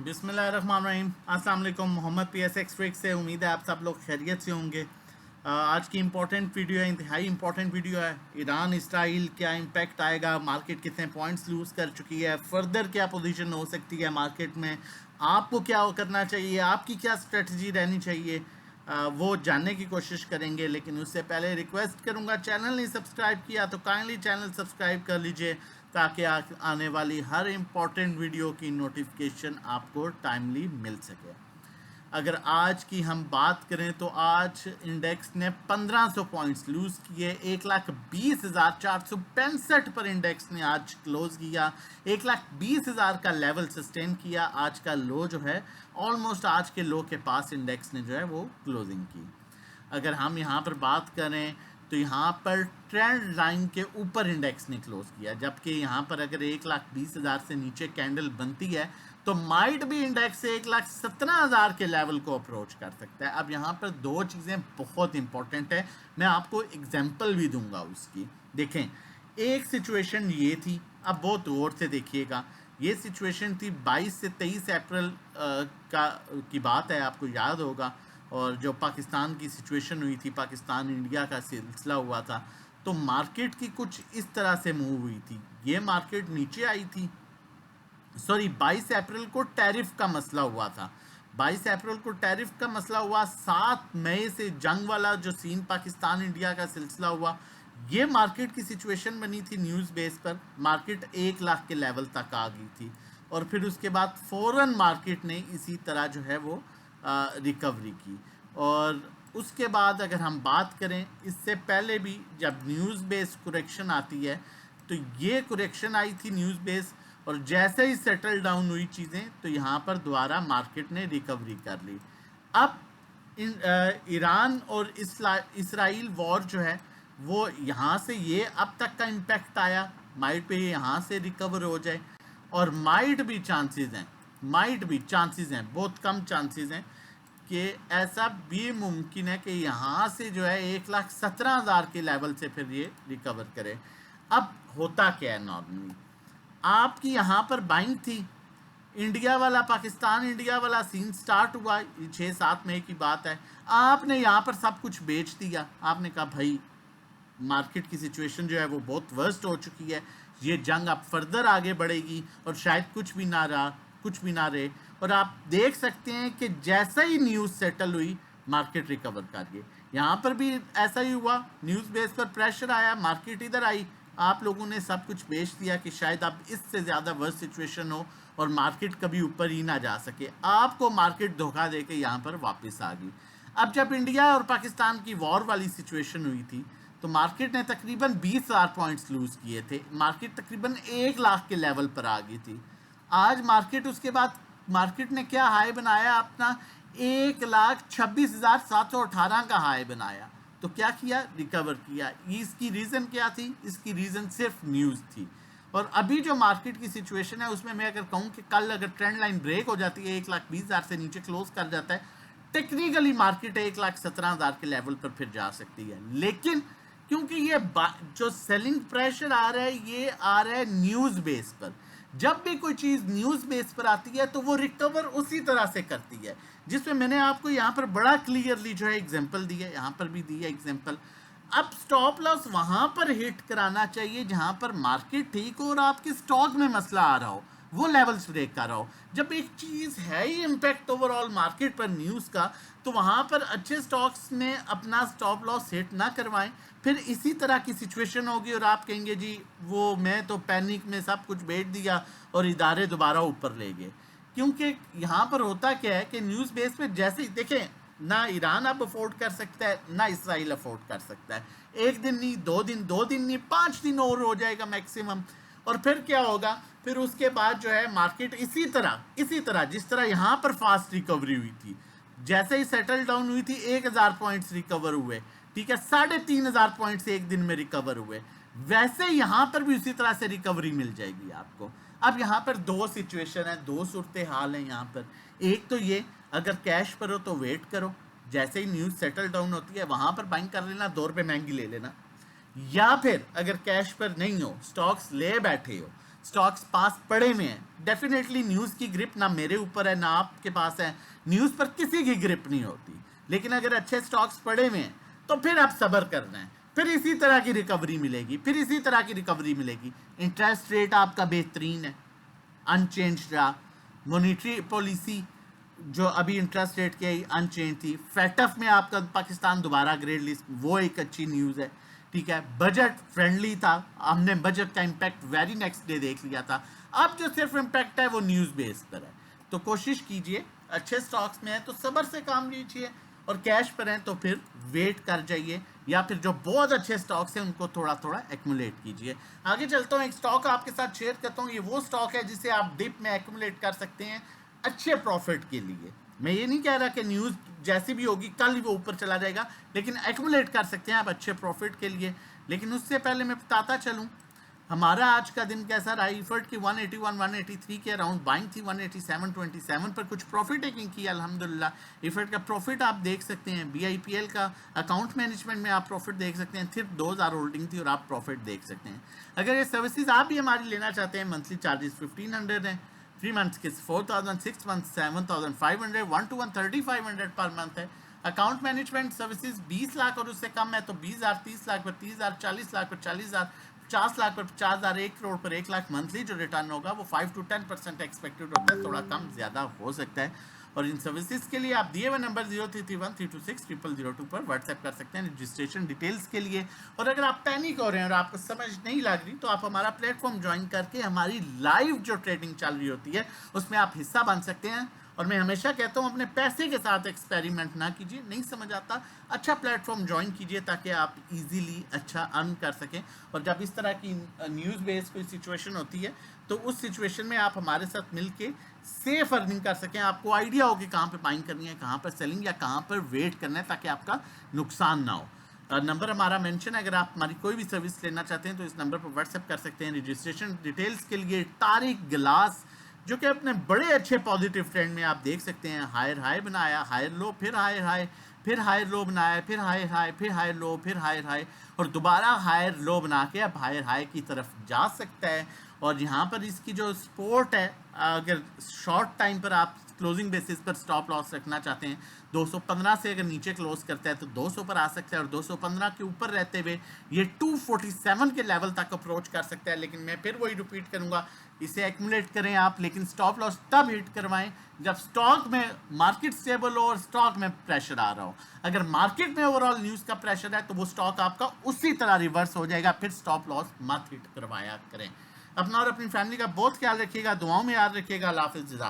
बिस्मिल्लाहिर्रहमानिर्रहीम। अस्सलाम वालेकुम। मोहम्मद PSX ट्रिक से उम्मीद है आप सब लोग खैरियत से होंगे। आज की इम्पोर्टेंट वीडियो है, इंतहाई इम्पोर्टेंट वीडियो है। ईरान इसराइल क्या इम्पैक्ट आएगा, मार्केट कितने पॉइंट्स लूज़ कर चुकी है, फर्दर क्या पोजीशन हो सकती है मार्केट में, आपको क्या करना चाहिए, आपकी क्या स्ट्रेटजी रहनी चाहिए, वो जानने की कोशिश करेंगे। लेकिन उससे पहले रिक्वेस्ट करूंगा, चैनल नहीं सब्सक्राइब किया तो काइंडली चैनल सब्सक्राइब कर लीजिए ताकि आने वाली हर इम्पॉर्टेंट वीडियो की नोटिफिकेशन आपको टाइमली मिल सके। अगर आज की हम बात करें तो आज इंडेक्स ने 1500 पॉइंट्स लूज किए। 1,20,465 पर इंडेक्स ने आज क्लोज किया। 1,20,000 का लेवल सस्टेन किया। आज का लो जो है ऑलमोस्ट आज के लो के पास इंडेक्स ने जो है वो क्लोजिंग की। अगर हम यहाँ पर बात करें तो यहाँ पर ट्रेंड लाइन के ऊपर इंडेक्स ने क्लोज किया, जबकि यहाँ पर अगर 1,20,000 से नीचे कैंडल बनती है तो माइट भी इंडेक्स 1,17,000 के लेवल को अप्रोच कर सकता है। अब यहाँ पर दो चीज़ें बहुत इंपॉर्टेंट है, मैं आपको एग्जांपल भी दूंगा उसकी। देखें, एक सिचुएशन ये थी, अब बहुत गौर से देखिएगा। ये सिचुएशन थी 22 से 23 अप्रैल की बात है, आपको याद होगा। और जो पाकिस्तान की सिचुएशन हुई थी, पाकिस्तान इंडिया का सिलसिला हुआ था, तो मार्केट की कुछ इस तरह से मूव हुई थी। ये मार्केट नीचे आई थी। 22 अप्रैल को टैरिफ का मसला हुआ था। 22 अप्रैल को टैरिफ का मसला हुआ। 7 मई से जंग वाला जो सीन पाकिस्तान इंडिया का सिलसिला हुआ, ये मार्केट की सिचुएशन बनी थी। न्यूज़ बेस पर मार्केट 1 लाख के लेवल तक आ गई थी और फिर उसके बाद फौरन मार्केट ने इसी तरह जो है वो रिकवरी की। और उसके बाद अगर हम बात करें, इससे पहले भी जब न्यूज़ बेस करेक्शन आती है तो ये करेक्शन आई थी न्यूज़ बेस, और जैसे ही सेटल डाउन हुई चीज़ें तो यहाँ पर दोबारा मार्केट ने रिकवरी कर ली। अब ईरान और इसराइल वॉर जो है वो यहाँ से ये अब तक का इम्पैक्ट आया, माइट पे यहाँ से रिकवर हो जाए, और माइट भी चांसेस हैं, बहुत कम चांसेस हैं कि ऐसा भी मुमकिन है कि यहाँ से जो है 1,17,000 के लेवल से फिर ये रिकवर करे। अब होता क्या है, नॉर्मली आपकी यहाँ पर बाइंग थी, इंडिया वाला पाकिस्तान इंडिया वाला सीन स्टार्ट हुआ 6-7 मई की बात है। आपने यहाँ पर सब कुछ बेच दिया। आपने कहा भाई मार्केट की सिचुएशन जो है वो बहुत वर्स्ट हो चुकी है, ये जंग अब फर्दर आगे बढ़ेगी और शायद कुछ भी ना रहे। और आप देख सकते हैं कि जैसा ही न्यूज़ सेटल हुई मार्केट रिकवर कर गई। यहाँ पर भी ऐसा ही हुआ, न्यूज़ बेस पर प्रेशर आया, मार्केट इधर आई, आप लोगों ने सब कुछ बेच दिया कि शायद अब इससे ज़्यादा वर्स्ट सिचुएशन हो और मार्केट कभी ऊपर ही ना जा सके। आपको मार्केट धोखा दे के यहाँ पर वापस आ गई। अब जब इंडिया और पाकिस्तान की वॉर वाली सिचुएशन हुई थी तो मार्केट ने तकरीबन 20,000 पॉइंट्स लूज़ किए थे। मार्केट तकरीबन 1 लाख के लेवल पर आ गई थी। आज मार्केट उसके बाद मार्केट ने क्या हाई बनाया अपना, 1,26,718 का हाई बनाया। तो क्या किया, रिकवर किया। इसकी रीज़न क्या थी? इसकी रीज़न सिर्फ न्यूज़ थी। और अभी जो मार्केट की सिचुएशन है उसमें मैं अगर कहूँ कि कल अगर ट्रेंड लाइन ब्रेक हो जाती है, 1,20,000 से नीचे क्लोज कर जाता है, टेक्निकली मार्केट 1,17,000 के लेवल पर फिर जा सकती है। लेकिन क्योंकि ये जो सेलिंग प्रेशर आ रहा है ये आ रहा है न्यूज़ बेस पर। जब भी कोई चीज़ न्यूज़ बेस पर आती है तो वो रिकवर उसी तरह से करती है, जिसमें मैंने आपको यहाँ पर बड़ा क्लियरली जो है एग्जांपल दी है, यहाँ पर भी दी है एग्जांपल। अब स्टॉप लॉस वहाँ पर हिट कराना चाहिए जहाँ पर मार्केट ठीक हो और आपके स्टॉक में मसला आ रहा हो, वो लेवल्स ब्रेक कर रहा हो। जब एक चीज़ है ही इम्पैक्ट ओवरऑल मार्केट पर न्यूज़ का, तो वहाँ पर अच्छे स्टॉक्स ने अपना स्टॉप लॉस हिट ना करवाएं, फिर इसी तरह की सिचुएशन होगी और आप कहेंगे जी वो मैं तो पैनिक में सब कुछ बेच दिया और इदारे दोबारा ऊपर ले गए। क्योंकि यहाँ पर होता क्या है कि न्यूज़ बेस पे जैसे ही देखें, ना ईरान अब अफोर्ड कर सकता है ना इसराइल अफोर्ड कर सकता है। एक दिन नहीं, 2 दिन नहीं, 5 दिन और हो जाएगा मैक्सिमम। और फिर क्या होगा, फिर उसके बाद जो है मार्केट इसी तरह जिस तरह यहाँ पर फास्ट रिकवरी हुई थी, जैसे ही सेटल डाउन हुई थी 1,000 पॉइंट्स रिकवर हुए, ठीक है, 3,500 पॉइंट्स एक दिन में रिकवर हुए, वैसे यहाँ पर भी उसी तरह से रिकवरी मिल जाएगी आपको। अब यहाँ पर दो सिचुएशन है, दो सूरत हाल है यहाँ पर। एक तो ये, अगर कैश पर हो तो वेट करो, जैसे ही न्यूज़ सेटल डाउन होती है वहाँ पर बाइंग कर लेना, 2 रुपये महंगी ले लेना। या फिर अगर कैश पर नहीं हो, स्टॉक्स ले बैठे हो, स्टॉक्स पास पड़े हुए हैं, डेफिनेटली न्यूज़ की ग्रिप ना मेरे ऊपर है ना आपके पास है, न्यूज़ पर किसी की ग्रिप नहीं होती। लेकिन अगर अच्छे स्टॉक्स पड़े हुए हैं तो फिर आप सब्र करना है, फिर इसी तरह की रिकवरी मिलेगी, फिर इसी तरह की रिकवरी मिलेगी। इंटरेस्ट रेट आपका बेहतरीन है, अनचेंज रहा। मॉनिटरी पॉलिसी जो अभी इंटरेस्ट रेट की अनचेंज थी। फेटफ में आपका पाकिस्तान दोबारा ग्रेड लिस्ट, वो एक अच्छी न्यूज़ है, ठीक है। बजट फ्रेंडली था, हमने बजट का इम्पैक्ट वेरी नेक्स्ट डे देख लिया था। अब जो सिर्फ इम्पैक्ट है वो न्यूज़ बेस पर है। तो कोशिश कीजिए, अच्छे स्टॉक्स में है तो सब्र से काम लीजिए, और कैश पर हैं तो फिर वेट कर जाइए, या फिर जो बहुत अच्छे स्टॉक्स हैं उनको थोड़ा थोड़ा एक्यूमुलेट कीजिए। आगे चलता हूँ, एक स्टॉक आपके साथ शेयर करता हूँ। ये वो स्टॉक है जिसे आप डिप में एक्यूमुलेट कर सकते हैं अच्छे प्रॉफिट के लिए। मैं ये नहीं कह रहा कि न्यूज़ जैसी भी होगी कल ही वो ऊपर चला जाएगा, लेकिन एक्यूमुलेट कर सकते हैं आप अच्छे प्रॉफिट के लिए। लेकिन उससे पहले मैं बताता चलूँ हमारा आज का दिन कैसा रहा। इफर्ट की 181 183 के अराउंड बाइंग थी, 187.27 पर कुछ प्रॉफिट टेकिंग की अल्हम्दुलिल्लाह। इफर्ट का प्रॉफिट आप देख सकते हैं, BIPL का अकाउंट मैनेजमेंट में आप प्रॉफिट देख सकते हैं, सिर्फ 2000 होल्डिंग थी और आप प्रॉफिट देख सकते हैं। अगर ये सर्विसेज आप भी हमारी लेना चाहते हैं, मंथली चार्जेस 1500 हैं, 3 मंथ्स के 4000, 6 मंथ्स 7500, 1 to 1 3500 पर मंथ है। अकाउंट मैनेजमेंट सर्विसेज 20 लाख और उससे कम है तो 20,000, 30 लाख पर 30,000, 40 लाख पर 40,000, 50 लाख पर 50,000, 1 करोड़ पर 1 लाख। मंथली जो रिटर्न होगा वो 5 to 10% एक्सपेक्टेड होता है, थोड़ा कम ज़्यादा हो सकता है। और इन सर्विसेज के लिए आप दिए हुए नंबर 0331326002 पर व्हाट्सएप कर सकते हैं रजिस्ट्रेशन डिटेल्स के लिए। और अगर आप पैनिक हो रहे हैं और आपको समझ नहीं लग रही तो आप हमारा प्लेटफॉर्म ज्वाइन करके हमारी लाइव जो ट्रेडिंग चल रही होती है उसमें आप हिस्सा बन सकते हैं। और मैं हमेशा कहता हूँ अपने पैसे के साथ एक्सपेरिमेंट ना कीजिए, नहीं समझ आता, अच्छा प्लेटफॉर्म ज्वाइन कीजिए ताकि आप इजीली अच्छा अर्न कर सकें। और जब इस तरह की न्यूज़ बेस्ड कोई सिचुएशन होती है तो उस सिचुएशन में आप हमारे साथ मिलके सेफ अर्निंग कर सकें। आपको आइडिया हो कि कहाँ पे बाइंग करनी है, कहाँ पर सेलिंग, या कहाँ पर वेट करना है ताकि आपका नुकसान ना हो। नंबर हमारा मेंशन है, अगर आप हमारी कोई भी सर्विस लेना चाहते हैं तो इस नंबर पर व्हाट्सएप कर सकते हैं। रजिस्ट्रेशन डिटेल्स के लिए तारिक गिलास, जो कि अपने बड़े अच्छे पॉजिटिव ट्रेंड में आप देख सकते हैं, हायर हाई बनाया, हायर लो, फिर हायर हाई, फिर हायर लो बनाया, फिर हायर हाई, फिर हायर लो, फिर हायर हाई, और दोबारा हायर लो बना के अब हायर हाई की तरफ जा सकता है। और यहाँ पर इसकी जो सपोर्ट है, अगर शॉर्ट टाइम पर आप क्लोजिंग बेसिस पर स्टॉप लॉस रखना चाहते हैं, 215 से अगर नीचे क्लोज करता है तो 200 पर आ सकता है, और 215 के ऊपर रहते हुए ये 247 के लेवल तक अप्रोच कर सकता है। लेकिन मैं फिर वही रिपीट करूंगा, इसे एक्यूमुलेट करें आप, लेकिन स्टॉप लॉस तब हिट करवाएं जब स्टॉक में मार्केट स्टेबल हो और स्टॉक में प्रेशर आ रहा हो। अगर मार्केट में ओवरऑल न्यूज़ का प्रेशर है तो वो स्टॉक आपका उसी तरह रिवर्स हो जाएगा, फिर स्टॉप लॉस मत हिट करवाया करें। अपना और अपनी फैमिली का बहुत ख्याल रखिएगा, दुआओं में याद रखिएगा। अल्लाह हाफ़िज़।